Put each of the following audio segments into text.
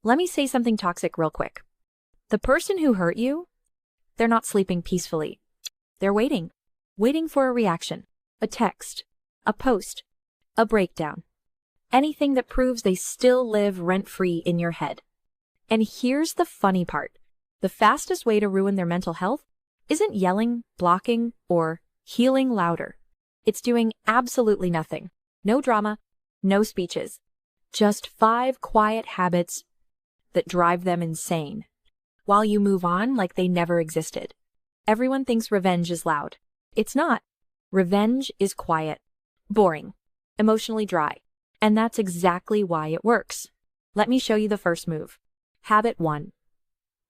Let me say something toxic real quick. The person who hurt you, they're not sleeping peacefully. They're waiting for a reaction, a text, a post, a breakdown. Anything that proves they still live rent-free in your head. And here's the funny part. The fastest way to ruin their mental health isn't yelling, blocking, or healing louder. It's doing absolutely nothing. No drama, no speeches. Just 5 quiet habits that drive them insane. While you move on like they never existed. Everyone thinks revenge is loud. It's not. Revenge is quiet, boring, emotionally dry. And that's exactly why it works. Let me show you the first move. Habit 1.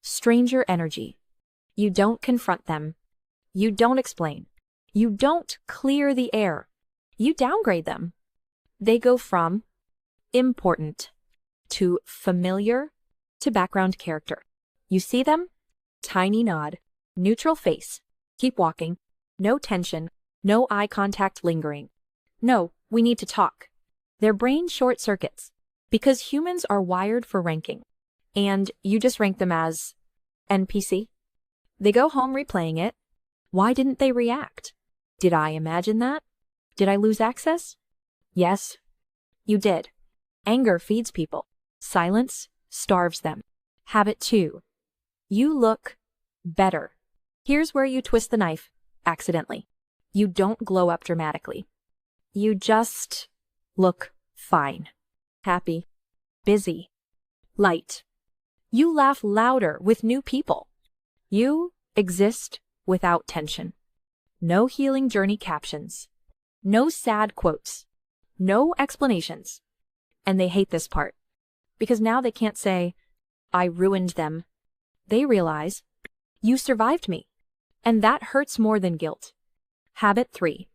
Stranger energy. You don't confront them. You don't explain. You don't clear the air. You downgrade them. They go from important to familiar to background character. You see them? Tiny nod, neutral face. Keep walking. No tension, no eye contact lingering. No, we need to talk. Their brain short circuits because humans are wired for ranking. And you just rank them as NPC. They go home replaying it. Why didn't they react? Did I imagine that? Did I lose access? Yes, you did. Anger feeds people. Silence starves them. Habit 2. You look better. Here's where you twist the knife, accidentally. You don't glow up dramatically. You just look fine. Happy. Busy. Light. You laugh louder with new people. You exist without tension. No healing journey captions. No sad quotes. No explanations. And they hate this part. Because now they can't say, I ruined them. They realize, you survived me. And that hurts more than guilt. Habit 3.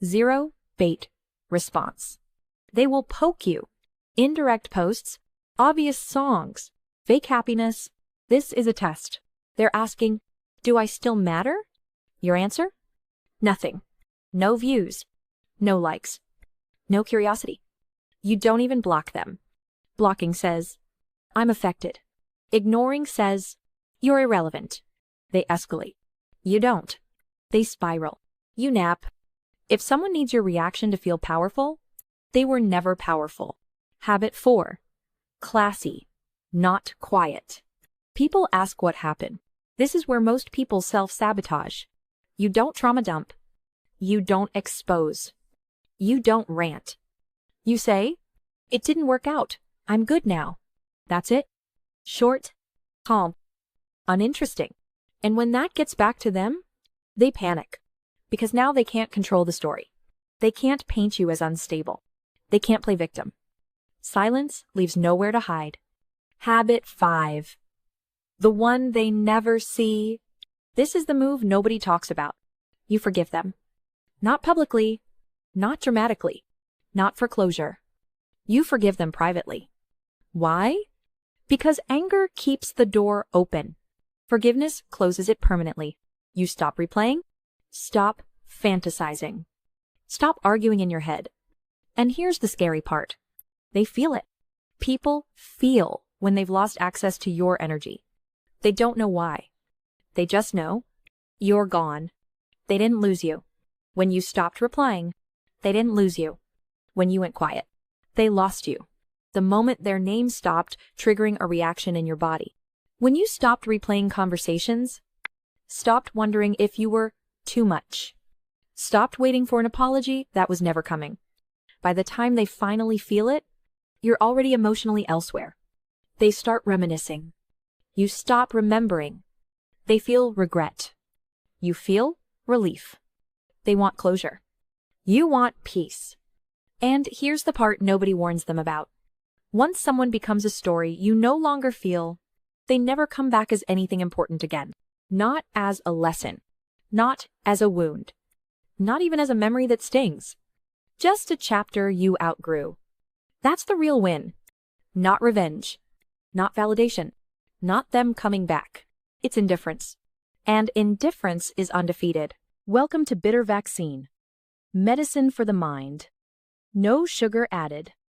Zero bait response. They will poke you. Indirect posts, obvious songs, fake happiness. This is a test. They're asking, do I still matter? Your answer? Nothing. No views. No likes. No curiosity. You don't even block them. Blocking says, I'm affected. Ignoring says, you're irrelevant. They escalate. You don't. They spiral. You nap. If someone needs your reaction to feel powerful, they were never powerful. Habit 4. Classy, not quiet. People ask what happened. This is where most people self-sabotage. You don't trauma dump. You don't expose. You don't rant. You say, it didn't work out. I'm good now. That's it. Short, calm, uninteresting. And when that gets back to them, they panic. Because now they can't control the story. They can't paint you as unstable. They can't play victim. Silence leaves nowhere to hide. Habit 5. The one they never see. This is the move nobody talks about. You forgive them. Not publicly, not dramatically, not for closure. You forgive them privately. Why? Because anger keeps the door open. Forgiveness closes it permanently. You stop replaying. Stop fantasizing. Stop arguing in your head. And here's the scary part. They feel it. People feel when they've lost access to your energy. They don't know why. They just know you're gone. They didn't lose you. When you stopped replying, they didn't lose you. When you went quiet, they lost you. The moment their name stopped triggering a reaction in your body. When you stopped replaying conversations, stopped wondering if you were too much, stopped waiting for an apology that was never coming. By the time they finally feel it, you're already emotionally elsewhere. They start reminiscing. You stop remembering. They feel regret. You feel relief. They want closure. You want peace. And here's the part nobody warns them about. Once someone becomes a story you no longer feel, they never come back as anything important again. Not as a lesson. Not as a wound. Not even as a memory that stings. Just a chapter you outgrew. That's the real win. Not revenge. Not validation. Not them coming back. It's indifference. And indifference is undefeated. Welcome to Bitter Vaccine. Medicine for the mind. No sugar added.